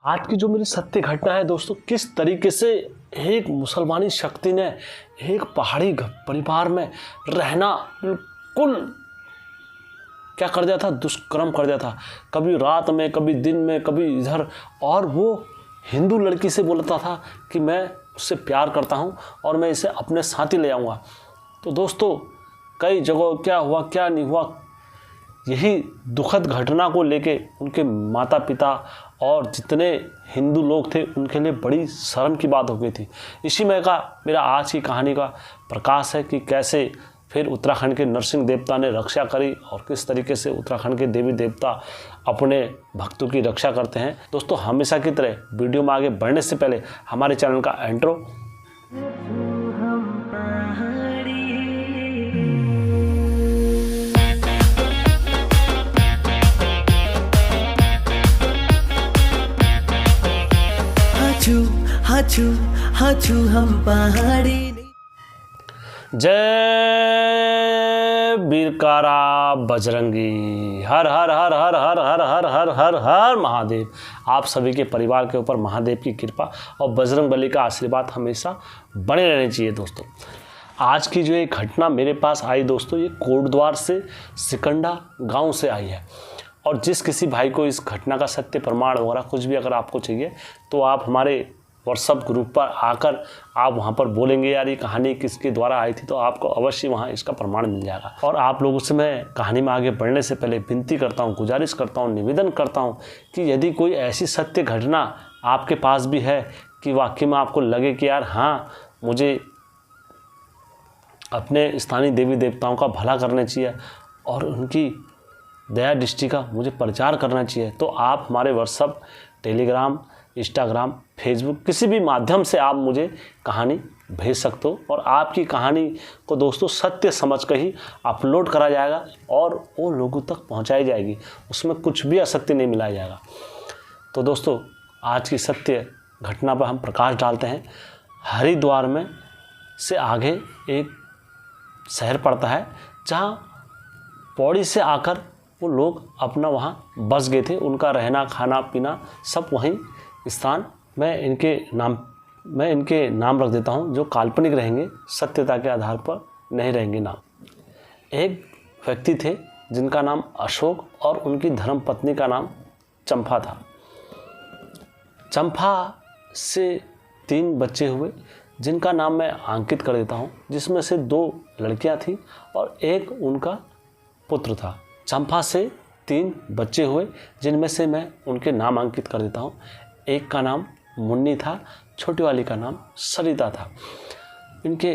आज की जो मेरी सत्य घटना है दोस्तों, किस तरीके से एक मुसलमानी शक्ति ने एक पहाड़ी परिवार में रहना बिल्कुल क्या कर दिया था, दुष्कर्म कर दिया था। कभी रात में, कभी दिन में, कभी इधर। और वो हिंदू लड़की से बोलता था कि मैं उससे प्यार करता हूँ और मैं इसे अपने साथ ही ले आऊँगा। तो दोस्तों कई जगह क्या हुआ क्या नहीं हुआ, यही दुखद घटना को लेके उनके माता पिता और जितने हिंदू लोग थे उनके लिए बड़ी शर्म की बात हो गई थी। इसी में का मेरा आज की कहानी का प्रकाश है कि कैसे फिर उत्तराखंड के नरसिंह देवता ने रक्षा करी और किस तरीके से उत्तराखंड के देवी देवता अपने भक्तों की रक्षा करते हैं। दोस्तों हमेशा की तरह वीडियो में आगे बढ़ने से पहले हमारे चैनल का इंट्रो। हाचू हम पहाड़ी। जय बीरकारा बजरंगी, हर हर हर हर हर हर हर हर हर हर महादेव। आप सभी के परिवार के ऊपर महादेव की कृपा और बजरंगबली का आशीर्वाद हमेशा बने रहने चाहिए। दोस्तों आज की जो एक घटना मेरे पास आई दोस्तों, ये कोटद्वार से सिकंडा गांव से आई है। और जिस किसी भाई को इस घटना का सत्य प्रमाण वगैरह कुछ भी अगर आपको चाहिए तो आप हमारे व्हाट्सअप ग्रुप पर आकर आप वहाँ पर बोलेंगे यार ये कहानी किसके द्वारा आई थी, तो आपको अवश्य वहाँ इसका प्रमाण मिल जाएगा। और आप लोगों से मैं कहानी में आगे बढ़ने से पहले विनती करता हूँ, गुजारिश करता हूँ, निवेदन करता हूँ कि यदि कोई ऐसी सत्य घटना आपके पास भी है कि वाकई में आपको लगे कि यार हाँ मुझे अपने स्थानीय देवी देवताओं का भला करना चाहिए और उनकी दया दृष्टि का मुझे प्रचार करना चाहिए, तो आप हमारे व्हाट्सअप, टेलीग्राम, इंस्टाग्राम, फेसबुक किसी भी माध्यम से आप मुझे कहानी भेज सकते हो। और आपकी कहानी को दोस्तों सत्य समझ कर ही अपलोड करा जाएगा और वो लोगों तक पहुंचाई जाएगी, उसमें कुछ भी असत्य नहीं मिलाया जाएगा। तो दोस्तों आज की सत्य घटना पर हम प्रकाश डालते हैं। हरिद्वार में से आगे एक शहर पड़ता है जहाँ पौड़ी से आकर वो लोग अपना वहाँ बस गए थे। उनका रहना खाना पीना सब वहीं स्थान, मैं इनके नाम रख देता हूँ जो काल्पनिक रहेंगे, सत्यता के आधार पर नहीं रहेंगे नाम। एक व्यक्ति थे जिनका नाम अशोक और उनकी धर्म पत्नी का नाम चंपा था। चंपा से 3 बच्चे हुए जिनका नाम मैं अंकित कर देता हूँ, जिसमें से 2 लड़कियाँ थीं और एक उनका पुत्र था। चंपा से 3 बच्चे हुए जिनमें से मैं उनके नाम अंकित कर देता हूँ। एक का नाम मुन्नी था, छोटी वाली का नाम सरिता था। इनके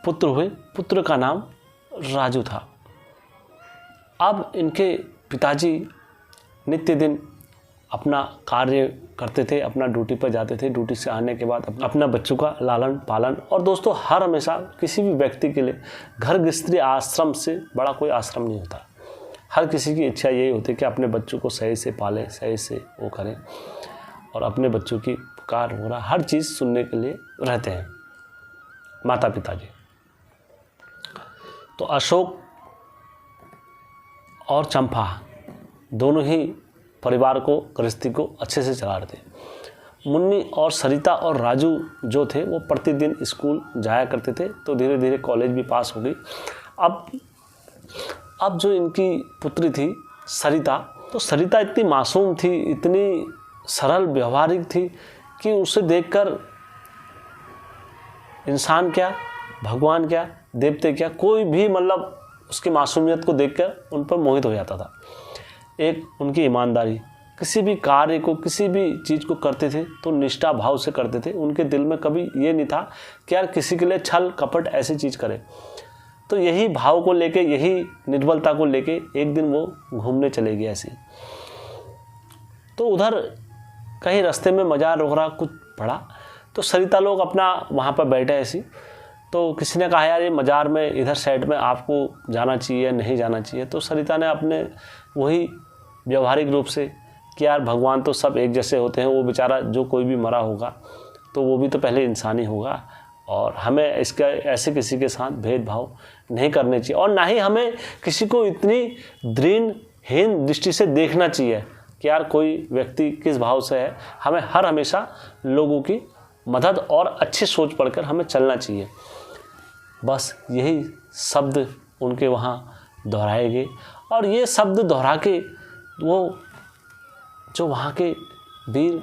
पुत्र हुए, पुत्र का नाम राजू था। अब इनके पिताजी नित्य दिन अपना कार्य करते थे, अपना ड्यूटी पर जाते थे। ड्यूटी से आने के बाद अपना बच्चों का लालन पालन, और दोस्तों हर हमेशा किसी भी व्यक्ति के लिए घर गृहस्थी आश्रम से बड़ा कोई आश्रम नहीं होता। हर किसी की इच्छा यही होती है कि अपने बच्चों को सही से पालें, सही से वो करें और अपने बच्चों की पुकार वगैरह हर चीज़ सुनने के लिए रहते हैं माता पिताजी। तो अशोक और चंपा दोनों ही परिवार को, गृहस्थी को अच्छे से चला रहे थे। मुन्नी और सरिता और राजू जो थे वो प्रतिदिन स्कूल जाया करते थे, तो धीरे धीरे कॉलेज भी पास हो गई। अब जो इनकी पुत्री थी सरिता, तो सरिता इतनी मासूम थी, इतनी सरल व्यवहारिक थी कि उसे देखकर इंसान क्या, भगवान क्या, देवते क्या, कोई भी मतलब उसकी मासूमियत को देखकर उन पर मोहित हो जाता था। एक उनकी ईमानदारी, किसी भी कार्य को, किसी भी चीज़ को करते थे तो निष्ठा भाव से करते थे। उनके दिल में कभी ये नहीं था कि यार किसी के लिए छल कपट ऐसी चीज़ करे। तो यही भाव को लेके, यही निर्बलता को लेके एक दिन वो घूमने चले गए ऐसे। तो उधर कहीं रास्ते में मजार वगैरह कुछ पड़ा, तो सरिता लोग अपना वहाँ पर बैठे ऐसी, तो किसी ने कहा यार ये मजार में इधर साइड में आपको जाना चाहिए, नहीं जाना चाहिए। तो सरिता ने अपने वही व्यवहारिक रूप से कि यार भगवान तो सब एक जैसे होते हैं, वो बेचारा जो कोई भी मरा होगा तो वो भी तो पहले इंसान ही होगा और हमें इसका ऐसे किसी के साथ भेदभाव नहीं करने चाहिए और ना ही हमें किसी को इतनी दृढ़हीन दृष्टि से देखना चाहिए। कि यार कोई व्यक्ति किस भाव से है। हमें हमेशा लोगों की मदद और अच्छी सोच पढ़कर हमें चलना चाहिए। बस यही शब्द उनके वहाँ दोहराए गए और ये शब्द दोहरा के वो जो वहाँ के वीर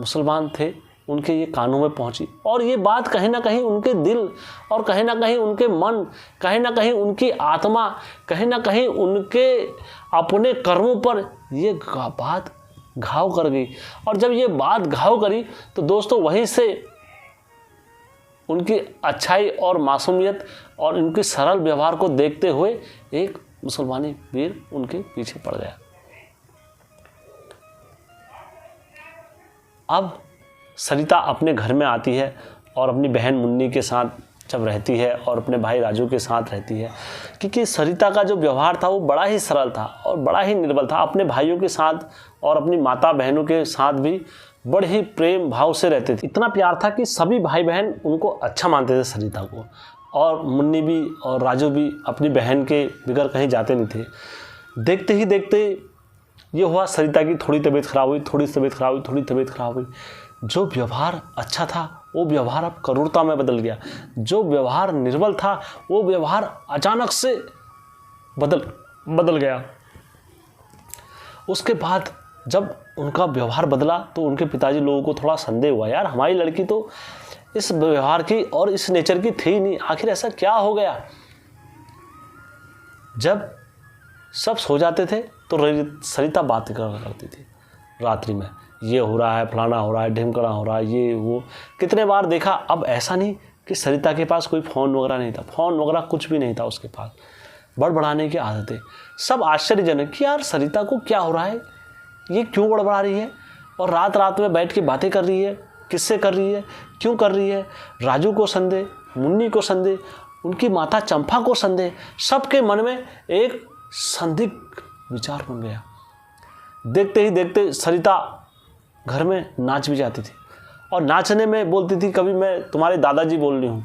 मुसलमान थे उनके ये कानों में पहुंची और ये बात कहीं ना कहीं उनके दिल और कहीं ना कहीं उनके मन, कहीं ना कहीं उनकी आत्मा, कहीं ना कहीं उनके अपने कर्मों पर ये बात घाव कर गई। और जब ये बात घाव करी तो दोस्तों वहीं से उनकी अच्छाई और मासूमियत और उनके सरल व्यवहार को देखते हुए एक मुसलमानी वीर उनके पीछे पड़ गया। अब सरिता अपने घर में आती है और अपनी बहन मुन्नी के साथ जब रहती है और अपने भाई राजू के साथ रहती है, क्योंकि सरिता का जो व्यवहार था वो बड़ा ही सरल था और बड़ा ही निर्मल था। अपने भाइयों के साथ और अपनी माता बहनों के साथ भी बड़े ही प्रेम भाव से रहते थे। इतना प्यार था कि सभी भाई बहन उनको अच्छा मानते थे सरिता को, और मुन्नी भी और राजू भी अपनी बहन के बगैर कहीं जाते नहीं थे। देखते ही देखते ये हुआ, सरिता की थोड़ी तबीयत खराब हुई, थोड़ी तबीयत खराब हुई। जो व्यवहार अच्छा था वो व्यवहार अब क्रूरता में बदल गया। जो व्यवहार निर्बल था वो व्यवहार अचानक से बदल गया। उसके बाद जब उनका व्यवहार बदला तो उनके पिताजी लोगों को थोड़ा संदेह हुआ, यार हमारी लड़की तो इस व्यवहार की और इस नेचर की थी ही नहीं, आखिर ऐसा क्या हो गया। जब सब सो जाते थे तो सरिता बातें करती थी रात्रि में, ये हो रहा है, फलाना हो रहा है, ढिमकड़ा हो रहा है, ये वो। कितने बार देखा। अब ऐसा नहीं कि सरिता के पास कोई फ़ोन वगैरह नहीं था, फ़ोन वगैरह कुछ भी नहीं था उसके पास। बड़बड़ाने की आदतें, सब आश्चर्यजनक कि यार सरिता को क्या हो रहा है, ये क्यों बड़बड़ा रही है और रात रात में बैठ के बातें कर रही है, किससे कर रही है, क्यों कर रही है। राजू को संदेह, मुन्नी को संदेह, उनकी माता चंपा को संदेह, सबके मन में एक संदिग्ध विचार बन गया। देखते ही देखते सरिता घर में नाच भी जाती थी और नाचने में बोलती थी, कभी मैं तुम्हारे दादाजी बोल रही हूँ,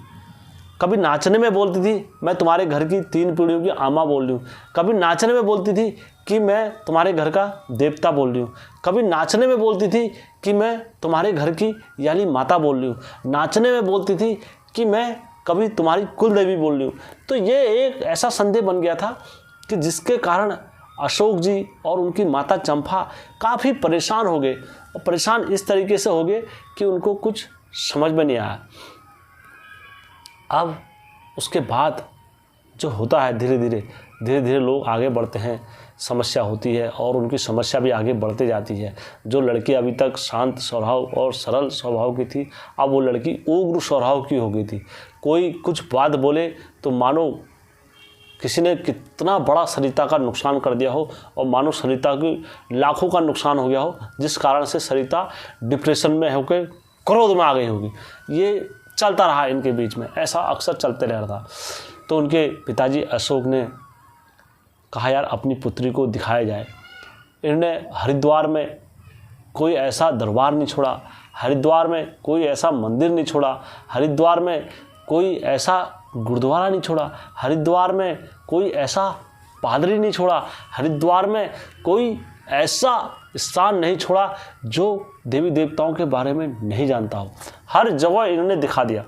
कभी नाचने में बोलती थी मैं तुम्हारे घर की 3 पीढ़ियों की आमा बोल रही हूँ, कभी नाचने में बोलती थी कि मैं तुम्हारे घर का देवता बोल रही हूँ, कभी नाचने में बोलती थी कि मैं तुम्हारे घर की यानी माता बोल रही हूँ, नाचने में बोलती थी कि मैं कभी तुम्हारी कुल देवी बोल रही हूँ। तो ये एक ऐसा संदेह बन गया था कि जिसके कारण अशोक जी और उनकी माता चंपा काफ़ी परेशान हो गए, और परेशान इस तरीके से हो गए कि उनको कुछ समझ में नहीं आया। अब उसके बाद जो होता है, धीरे धीरे लोग आगे बढ़ते हैं, समस्या होती है और उनकी समस्या भी आगे बढ़ते जाती है। जो लड़की अभी तक शांत स्वभाव और सरल स्वभाव की थी, अब वो लड़की उग्र स्वभाव की हो गई थी। कोई कुछ बात बोले तो मानो किसी ने कितना बड़ा सरिता का नुकसान कर दिया हो और मानो सरिता की लाखों का नुकसान हो गया हो, जिस कारण से सरिता डिप्रेशन में होकर क्रोध में आ गई होगी। ये चलता रहा इनके बीच में, ऐसा अक्सर चलते रह रहा था। तो उनके पिताजी अशोक ने कहा यार अपनी पुत्री को दिखाया जाए। इन्होंने हरिद्वार में कोई ऐसा दरबार नहीं छोड़ा, हरिद्वार में कोई ऐसा मंदिर नहीं छोड़ा, हरिद्वार में कोई ऐसा गुरुद्वारा नहीं छोड़ा, हरिद्वार में कोई ऐसा पादरी नहीं छोड़ा, हरिद्वार में कोई ऐसा स्थान नहीं छोड़ा जो देवी देवताओं के बारे में नहीं जानता हो। हर जगह इन्होंने दिखा दिया।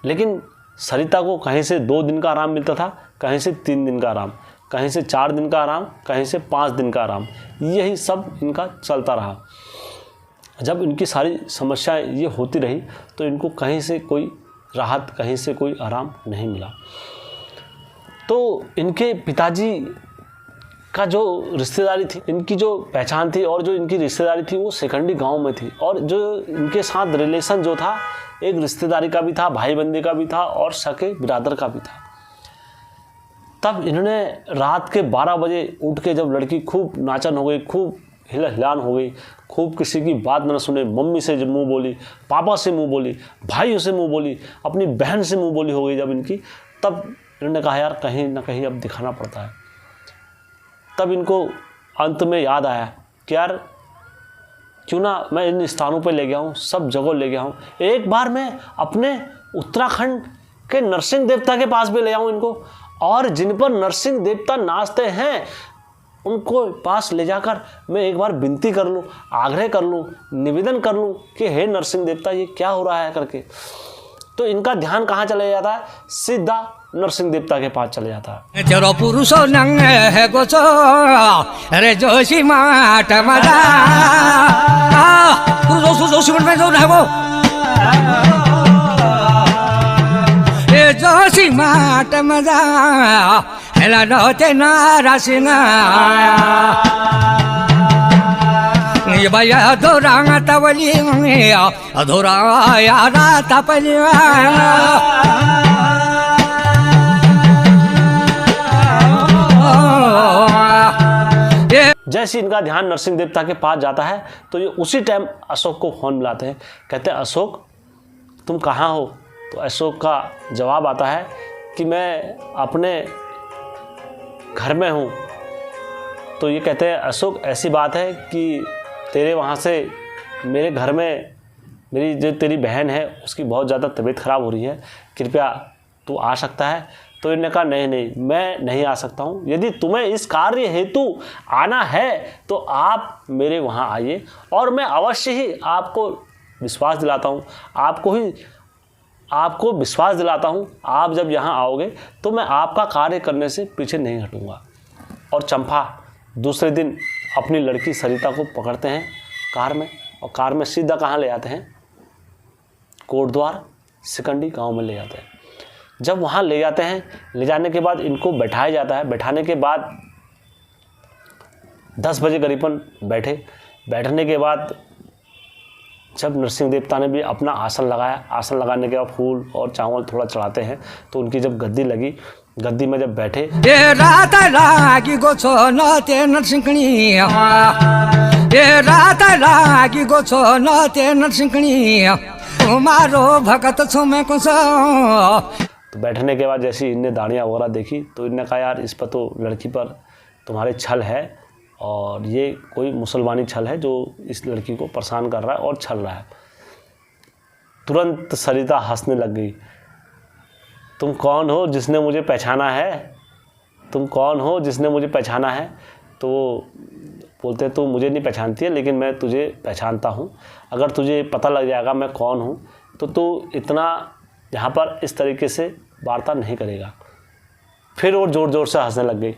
लेकिन सरिता को कहीं से 2 दिन का आराम मिलता था, कहीं से 3 दिन का आराम, कहीं से 4 दिन का आराम, कहीं से 5 दिन का आराम। यही सब इनका चलता रहा। जब इनकी सारी समस्याएं ये होती रही तो इनको कहीं से कोई राहत, कहीं से कोई आराम नहीं मिला। तो इनके पिताजी का जो रिश्तेदारी थी, इनकी जो पहचान थी और जो इनकी रिश्तेदारी थी वो सेकंडी गांव में थी, और जो इनके साथ रिलेशन जो था एक रिश्तेदारी का भी था, भाई बंदी का भी था और सके बिरादर का भी था। तब इन्होंने रात के 12 बजे उठ के, जब लड़की खूब नाचन हो गई, खूब हिलान हो गई, खूब किसी की बात न सुने, मम्मी से मुंह बोली, पापा से मुंह बोली, भाइयों से मुंह बोली, अपनी बहन से मुंह बोली हो गई जब इनकी, तब इन्होंने कहा यार कहीं ना कहीं अब दिखाना पड़ता है। तब इनको अंत में याद आया कि यार क्यों ना मैं इन स्थानों पे ले गया हूँ, सब जगह ले गया हूँ, एक बार मैं अपने उत्तराखंड के नरसिंह देवता के पास भी ले आऊँ इनको, और जिन पर नरसिंह देवता नाचते हैं उनको पास ले जाकर मैं एक बार विनती कर लूँ, आग्रह कर लूँ, निवेदन कर लूँ कि हे नरसिंह देवता ये क्या हो रहा है करके। तो इनका ध्यान कहाँ चले जाता है, सीधा नरसिंह देवता के पास चले जाता है। तेरो पुरुषो नंग है गोचो अरे जोशी माट मजा पुरुषो जोशी में जो है वो ए जोशी माट मजा हेला नोते नारा सिंगा ये भैया दोरांगा तवली अधोरा यारा तपली जैसे इनका ध्यान नरसिंह देवता के पास जाता है तो ये उसी टाइम अशोक को फोन मिलाते हैं, कहते हैं अशोक तुम कहाँ हो। तो अशोक का जवाब आता है कि मैं अपने घर में हूँ। तो ये कहते हैं अशोक ऐसी बात है कि तेरे वहाँ से मेरे घर में मेरी जो तेरी बहन है उसकी बहुत ज़्यादा तबीयत ख़राब हो रही है, कृपया तू आ सकता है। तो इन्होंने कहा नहीं नहीं मैं नहीं आ सकता हूँ, यदि तुम्हें इस कार्य हेतु आना है तो आप मेरे वहाँ आइए और मैं अवश्य ही आपको विश्वास दिलाता हूँ, आपको विश्वास दिलाता हूँ आप जब यहाँ आओगे तो मैं आपका कार्य करने से पीछे नहीं हटूँगा। और चंपा दूसरे दिन अपनी लड़की सरिता को पकड़ते हैं कार में, और कार में सीधा कहाँ ले जाते हैं, कोटद्वार सिकंडी गांव में ले जाते हैं। जब वहाँ ले जाते हैं, ले जाने के बाद इनको बैठाया जाता है। बैठाने के बाद 10 बजे करीबन बैठने के बाद जब नरसिंह देवता ने भी अपना आसन लगाया, आसन लगाने के बाद फूल और चावल थोड़ा चढ़ाते हैं, तो उनकी जब गद्दी लगी, गद्दी में जब बैठे रात लागी गोछो नते नरसिंहनी रात लागी गोछो नते नरसिंहनी तुम्हारो भगत छो मैं कुछ। तो बैठने के बाद जैसे इनने दाढ़ियाँ वगैरह देखी तो इनने कहा यार इस पर तो लड़की पर तुम्हारे छल है और ये कोई मुसलमानी छल है जो इस लड़की को परेशान कर रहा है और छल रहा है। तुरंत सरिता हंसने लग गई, तुम कौन हो जिसने मुझे पहचाना है, तुम कौन हो जिसने मुझे पहचाना है। तो वो बोलते हैं तू मुझे नहीं पहचानती है लेकिन मैं तुझे पहचानता हूँ, अगर तुझे पता लग जाएगा मैं कौन हूँ तो तू इतना यहाँ पर इस तरीके से वार्ता नहीं करेगा। फिर वो ज़ोर ज़ोर से हंसने लग गई,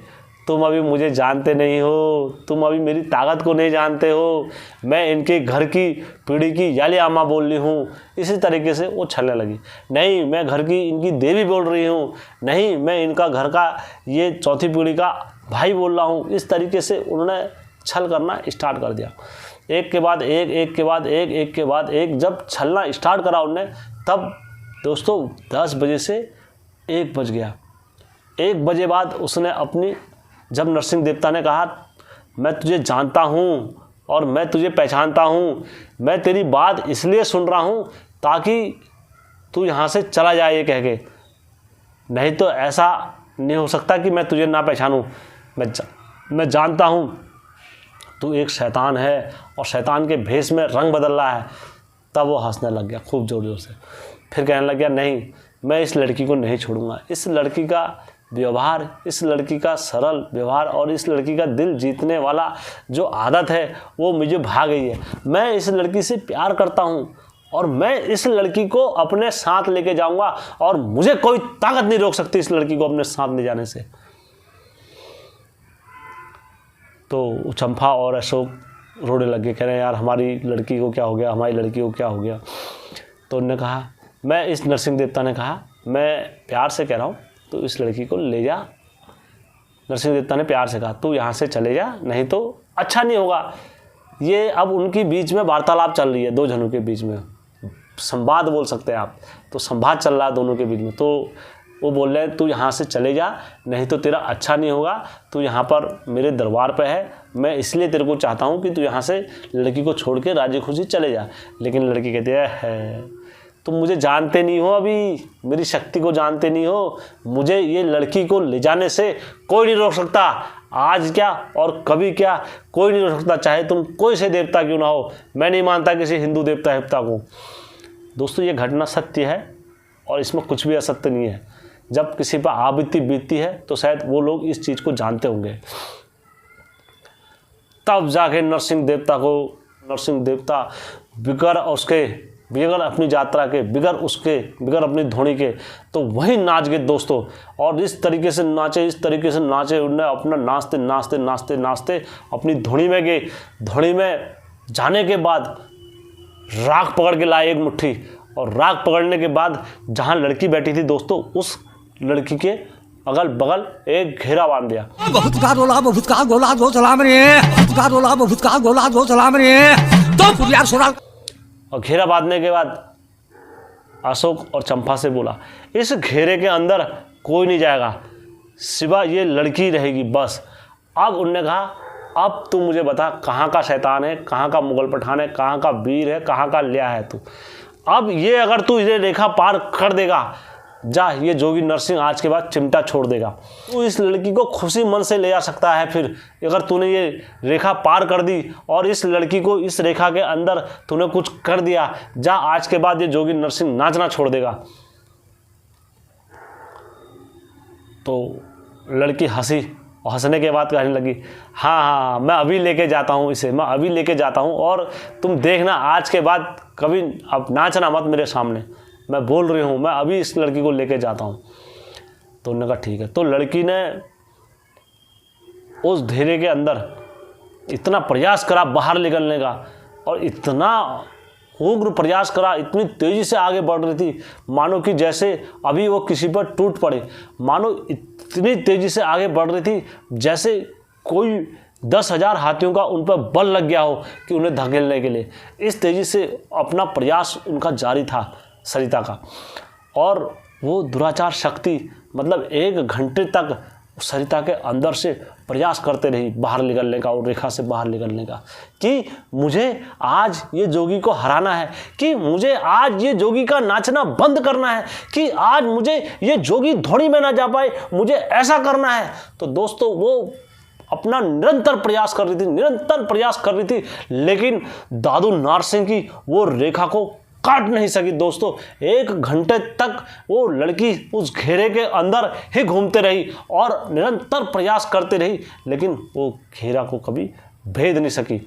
तुम अभी मुझे जानते नहीं हो, तुम अभी मेरी ताकत को नहीं जानते हो, मैं इनके घर की पीढ़ी की याली आमा बोल रही हूँ। इसी तरीके से वो छलने लगी, नहीं मैं घर की इनकी देवी बोल रही हूँ, नहीं मैं इनका घर का ये चौथी पीढ़ी का भाई बोल रहा हूँ। इस तरीके से उन्होंने छल करना स्टार्ट कर दिया, एक के बाद एक, एक के बाद एक, एक के बाद एक। जब छलना स्टार्ट करा उन्होंने तब दोस्तों 10 बजे से 1 बज गया। 1 बजे बाद उसने अपनी, जब नरसिंह देवता ने कहा मैं तुझे जानता हूँ और मैं तुझे पहचानता हूँ, मैं तेरी बात इसलिए सुन रहा हूँ ताकि तू यहाँ से चला जाए ये कह के, नहीं तो ऐसा नहीं हो सकता कि मैं तुझे ना पहचानूँ। मैं जानता हूँ तू एक शैतान है और शैतान के भेष में रंग बदल रहा है। तब वो हंसने लग गया खूब ज़ोर ज़ोर से, फिर कहने लग गया नहीं मैं इस लड़की को नहीं छोड़ूंगा, इस लड़की का व्यवहार, इस लड़की का सरल व्यवहार और इस लड़की का दिल जीतने वाला जो आदत है वो मुझे भा गई है। मैं इस लड़की से प्यार करता हूँ और मैं इस लड़की को अपने साथ लेके जाऊंगा और मुझे कोई ताकत नहीं रोक सकती इस लड़की को अपने साथ ले जाने से। तो चंपा और अशोक रोने लगे, कह रहे यार हमारी लड़की को क्या हो गया, हमारी लड़की को क्या हो गया। तो उन्होंने कहा, मैं इस नरसिंह देवता ने कहा मैं प्यार से कह रहा हूँ तो इस लड़की को ले जा। नरसिंह देवता ने प्यार से कहा तू यहाँ से चले जा, नहीं तो अच्छा नहीं होगा। ये अब उनकी बीच में वार्तालाप चल रही है, दो जनों के बीच में संवाद बोल सकते हैं आप, तो संवाद चल रहा है दोनों के बीच में। तो वो बोल रहे हैं तू यहाँ से चले जा, नहीं तो तेरा अच्छा नहीं होगा, तू यहाँ पर मेरे दरबार पे है, मैं इसलिए तेरे को चाहता हूँ कि तू यहाँ से लड़की को छोड़ के राजी खुशी चले जा। लेकिन लड़की कहती है तुम मुझे जानते नहीं हो, अभी मेरी शक्ति को जानते नहीं हो, मुझे ये लड़की को ले जाने से कोई नहीं रोक सकता, आज क्या और कभी क्या कोई नहीं रोक सकता, चाहे तुम कोई से देवता क्यों ना हो। मैं नहीं मानता किसी हिंदू देवता को। दोस्तों ये घटना सत्य है और इसमें कुछ भी असत्य नहीं है। जब किसी पर आपत्ति बीतती है तो शायद वो लोग इस चीज़ को जानते होंगे। तब जाके नरसिंह देवता बिगर अपनी यात्रा के, बिगर अपनी धोनी के, तो वहीं नाच गए दोस्तों। और इस तरीके से नाचे उन्हें अपना नाचते अपनी धोनी में गए। धोनी में जाने के बाद राख पकड़ के लाए एक मुट्ठी, और राख पकड़ने के बाद जहाँ लड़की बैठी थी दोस्तों, उस लड़की के अगल बगल एक घेरा बांध दिया। और घेरा बांधने के बाद अशोक और चंपा से बोला, इस घेरे के अंदर कोई नहीं जाएगा, सिवा ये लड़की रहेगी बस। अब उनने कहा, अब तू मुझे बता कहाँ का शैतान है, कहाँ का मुगल पठान है, कहाँ का वीर है, कहाँ का लिया है तू। अब ये अगर तू ये रेखा पार कर देगा, जा, ये जोगी नरसिंह आज के बाद चिमटा छोड़ देगा। तू इस लड़की को खुशी मन से ले जा सकता है। फिर अगर तूने ये रेखा पार कर दी और इस लड़की को इस रेखा के अंदर तूने कुछ कर दिया, जा, आज के बाद ये जोगी नरसिंह नाचना छोड़ देगा। तो लड़की हंसी और हंसने के बाद कहने लगी, हाँ, मैं अभी लेके जाता हूँ इसे, मैं अभी लेके जाता हूँ, और तुम देखना आज के बाद कभी अब नाचना मत मेरे सामने, मैं बोल रही हूँ, मैं अभी इस लड़की को लेके जाता हूँ। तो उन्होंने कहा ठीक है। तो लड़की ने उस घेरे के अंदर इतना प्रयास करा बाहर निकलने का, और इतना उग्र प्रयास करा, इतनी तेज़ी से आगे बढ़ रही थी मानो कि जैसे अभी वो किसी पर टूट पड़े, मानो इतनी तेज़ी से आगे बढ़ रही थी जैसे कोई 10,000 हाथियों का उन पर बल लग गया हो कि उन्हें धकेलने के लिए। इस तेज़ी से अपना प्रयास उनका जारी था सरिता का। और वो दुराचार शक्ति मतलब 1 घंटे तक सरिता के अंदर से प्रयास करते रही बाहर निकलने का, और रेखा से बाहर निकलने का, कि मुझे आज ये जोगी को हराना है, कि मुझे आज ये जोगी का नाचना बंद करना है, कि आज मुझे ये जोगी धोनी में ना जा पाए, मुझे ऐसा करना है। तो दोस्तों वो अपना निरंतर प्रयास कर रही थी, लेकिन दादू नारसिंह की वो रेखा को काट नहीं सकी दोस्तों। 1 घंटे तक वो लड़की उस घेरे के अंदर ही घूमते रही और निरंतर प्रयास करती रही, लेकिन वो घेरा को कभी भेद नहीं सकी।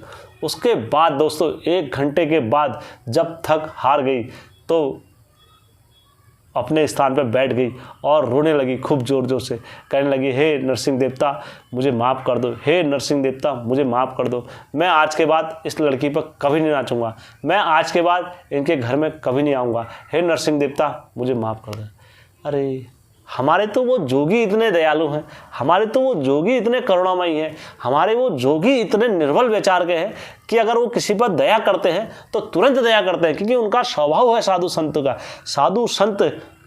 उसके बाद दोस्तों 1 घंटे के बाद जब थक हार गई तो अपने स्थान पर बैठ गई और रोने लगी खूब ज़ोर ज़ोर से, कहने लगी, हे नरसिंह देवता मुझे माफ़ कर दो, हे नरसिंह देवता मुझे माफ़ कर दो, मैं आज के बाद इस लड़की पर कभी नहीं नाचूंगा, मैं आज के बाद इनके घर में कभी नहीं आऊँगा, हे नरसिंह देवता मुझे माफ़ कर दो। अरे हमारे तो वो जोगी इतने दयालु हैं, हमारे तो वो जोगी इतने करुणामयी हैं, हमारे वो जोगी इतने निर्बल विचार के हैं कि अगर वो किसी पर दया करते हैं तो तुरंत दया करते हैं, क्योंकि उनका स्वभाव है साधु संत का। साधु संत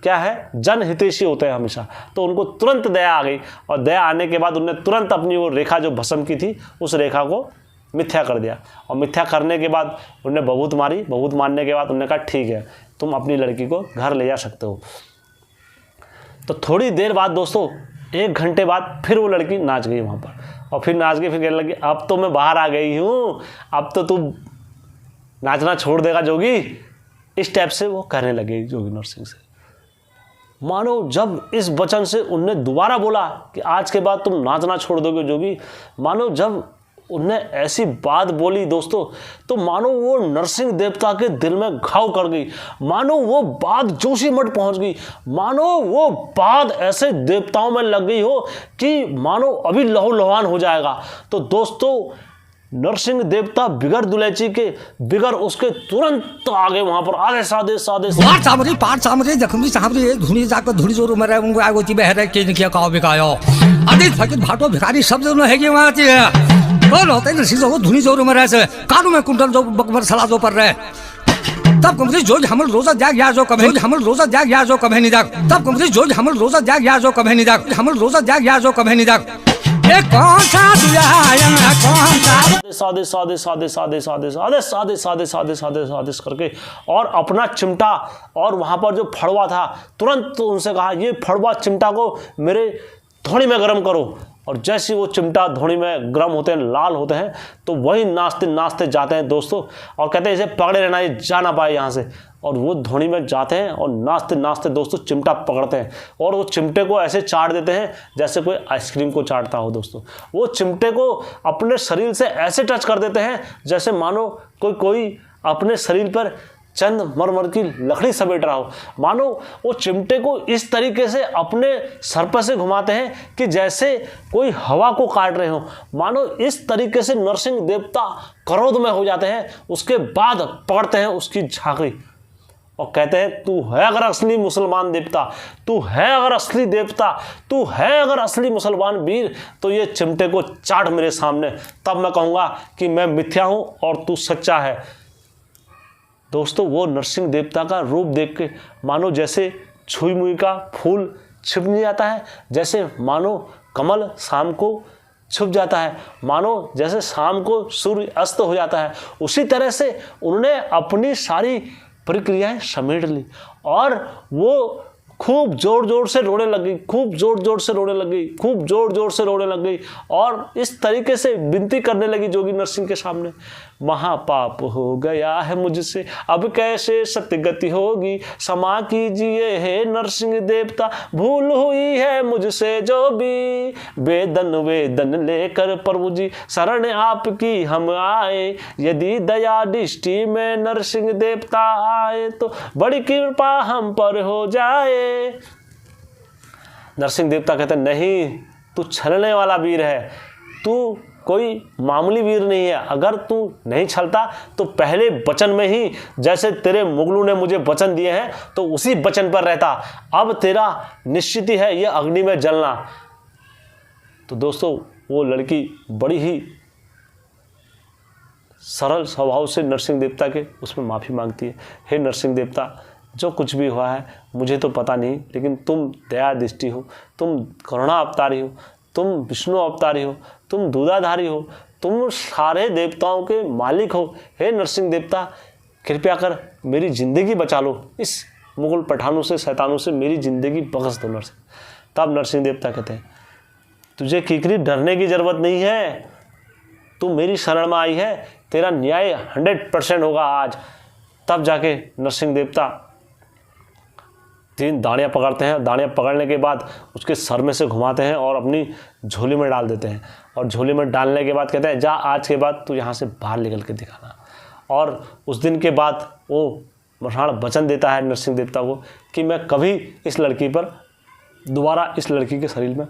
क्या है, जन हितैषी होते हैं हमेशा। तो उनको तुरंत दया आ गई, और दया आने के बाद उन्होंने तुरंत अपनी वो रेखा जो भस्म की थी उस रेखा को मिथ्या कर दिया। और मिथ्या करने के बाद उन्होंने बबूत मारी, बबूत मारने के बाद उन्होंने कहा ठीक है तुम अपनी लड़की को घर ले जा सकते हो। तो थोड़ी देर बाद दोस्तों 1 घंटे बाद फिर वो लड़की नाच गई वहाँ पर, और फिर नाच गई, फिर कहने लगी, अब तो मैं बाहर आ गई हूँ, अब तो तू नाचना छोड़ देगा जोगी। इस टाइप से वो कहने लगे जोगी नरसिंह से। मानो जब इस वचन से उनने दोबारा बोला कि आज के बाद तुम नाचना छोड़ दोगे जोगी, मानो जब उनने ऐसी बात बोली दोस्तों, तो मानो वो नरसिंह देवता के दिल में घाव कर गई, मानो वो बात जोशीमठ पहुंच गई, मानो वो बात ऐसे देवताओं में लग गई हो कि मानो अभी लहू लुहान हो जाएगा। तो दोस्तों नरसिंह देवता बिगर दुलैची के बिगर उसके तुरंत आगे वहां पर आगे सादे पाठ सामरे जखमी सामरे धुनी जाकर धुनी जोर मरे उनको आगोती बहरे के निकिया काव बिकायो आदि फकिर भाटो भिखारी सब जो है कि वहां ती बोल होते नरसिंह जो धुनी जोर मरे से कानू में कुंडल जो बकबर सला जो पर रहे तब कमरी जोज हमल रोजा जाग या जो कभी हमल रोजा जाग या जो कभी नहीं जाग तब कमरी जोज हमल रोजा जाग या जो कभी नहीं जाग हमल रोजा जाग या जो कभी नहीं जाग कौन सा सादे सादे सादे सादे सादे सादे सादे सादे सादे सादे सादे करके और अपना चिमटा और वहां पर जो फड़वा था तुरंत उनसे कहा ये फड़वा चिमटा को मेरे थोड़ी में गर्म करो। और जैसे वो चिमटा धोनी में गर्म होते हैं, लाल होते हैं, तो वही नाचते नाचते जाते हैं दोस्तों, और कहते हैं इसे पकड़े रहना, ये जा ना पाए यहाँ से। और वो धोनी में जाते हैं और नाचते नाचते दोस्तों चिमटा पकड़ते हैं और वो चिमटे को ऐसे चाट देते हैं जैसे कोई आइसक्रीम को चाटता हो दोस्तों। वो चिमटे को अपने शरीर से ऐसे टच कर देते हैं जैसे मानो कोई अपने शरीर पर चंद मरमर की लकड़ी समेट रहा हो। मानो वो चिमटे को इस तरीके से अपने सर पर से घुमाते हैं कि जैसे कोई हवा को काट रहे हो। मानो इस तरीके से नरसिंह देवता क्रोध में हो जाते हैं। उसके बाद पकड़ते हैं उसकी झांकड़ी और कहते हैं तू है अगर असली मुसलमान देवता, तू है अगर असली देवता, तू है अगर असली मुसलमान वीर, तो ये चिमटे को चाट मेरे सामने, तब मैं कहूँगा कि मैं मिथ्या हूँ और तू सच्चा है। दोस्तों वो नरसिंह देवता का रूप देख के मानो जैसे छुई मुई का फूल छिप नहीं जाता है, जैसे मानो कमल शाम को छुप जाता है, मानो जैसे शाम को सूर्य अस्त हो जाता है, उसी तरह से उन्होंने अपनी सारी प्रक्रियाएं समेट ली और वो खूब जोर जोर से रोने लग गई, खूब जोर जोर से रोने लग गई, खूब जोर जोर से रोने लग गई और इस तरीके से विनती करने लगी जोगी नरसिंह के सामने, महापाप हो गया है मुझसे, अब कैसे सत्यगति होगी, क्षमा कीजिए हे नरसिंह देवता, भूल हुई है मुझसे जो भी, वेदन लेकर प्रभु जी शरण आपकी हम आए, यदि दया दृष्टि में नरसिंह देवता आए तो बड़ी कृपा हम पर हो जाए। नरसिंह देवता कहते नहीं, तू छलने वाला वीर है, तू कोई मामूली वीर नहीं है। अगर तू नहीं छलता तो पहले वचन में ही जैसे तेरे मुगलों ने मुझे वचन दिए हैं तो उसी वचन पर रहता। अब तेरा निश्चित ही है ये अग्नि में जलना। तो दोस्तों वो लड़की बड़ी ही सरल स्वभाव से नरसिंह देवता के उसमें माफ़ी मांगती है, हे नरसिंह देवता, जो कुछ भी हुआ है मुझे तो पता नहीं, लेकिन तुम दया दृष्टि हो, तुम करुणा अवतारी हो, तुम विष्णु अवतारी हो, तुम दूधाधारी हो, तुम सारे देवताओं के मालिक हो। हे नरसिंह देवता, कृपया कर मेरी ज़िंदगी बचा लो, इस मुगल पठानों से शैतानों से मेरी ज़िंदगी बख्श दो नरसिंह। तब नरसिंह देवता कहते हैं तुझे किकरी डरने की ज़रूरत नहीं है, तू मेरी शरण में आई है, तेरा न्याय 100% होगा आज। तब जाके नरसिंह देवता 3 दाड़ियाँ पकड़ते हैं, दाड़ियाँ पकड़ने के बाद उसके सर में से घुमाते हैं और अपनी झोली में डाल देते हैं और झोली में डालने के बाद कहते हैं जा आज के बाद तू यहाँ से बाहर निकल के दिखाना। और उस दिन के बाद वो मरहाड़ वचन देता है नरसिंह देवता को कि मैं कभी इस लड़की पर दोबारा इस लड़की के शरीर में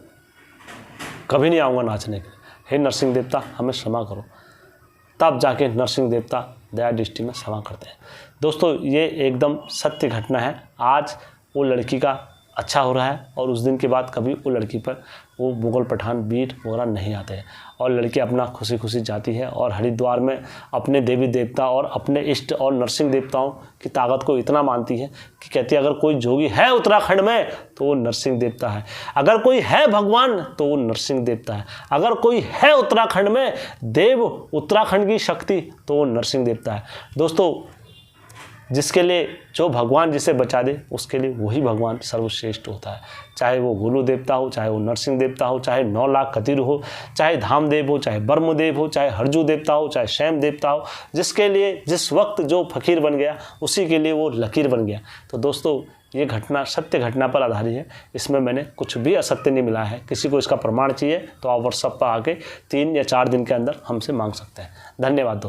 कभी नहीं आऊँगा नाचने के लिए, हे नरसिंह देवता हमें क्षमा करो। तब जाके नरसिंह देवता दया दृष्टि में क्षमा करते हैं। दोस्तों ये एकदम सत्य घटना है। आज वो लड़की का अच्छा हो रहा है और उस दिन के बाद कभी वो लड़की पर वो मुगल पठान वीर वगैरह नहीं आते हैं और लड़की अपना खुशी खुशी जाती है और हरिद्वार में अपने देवी देवता और अपने इष्ट और नरसिंह देवताओं की ताकत को इतना मानती है कि कहती है अगर कोई जोगी है उत्तराखंड में तो वो नरसिंह देवता है, अगर कोई है भगवान तो वो नरसिंह देवता है, अगर कोई है उत्तराखंड में देव उत्तराखंड की शक्ति तो वो नरसिंह देवता है। दोस्तों जिसके लिए जो भगवान जिसे बचा दे उसके लिए वही भगवान सर्वश्रेष्ठ होता है, चाहे वो गुरु देवता हो, चाहे वो नरसिंह देवता हो, चाहे 9 लाख कतिर हो, चाहे धामदेव हो, चाहे ब्रह्मदेव हो, चाहे हरजू देवता हो, चाहे शैम देवता हो, जिसके लिए जिस वक्त जो फकीर बन गया उसी के लिए वो लकीर बन गया। तो दोस्तों ये घटना सत्य घटना पर आधारित है, इसमें मैंने कुछ भी असत्य नहीं मिला है। किसी को इसका प्रमाण चाहिए तो आप व्हाट्सएप पर आके 3 या 4 दिन के अंदर हमसे मांग सकते हैं। धन्यवाद दोस्तों।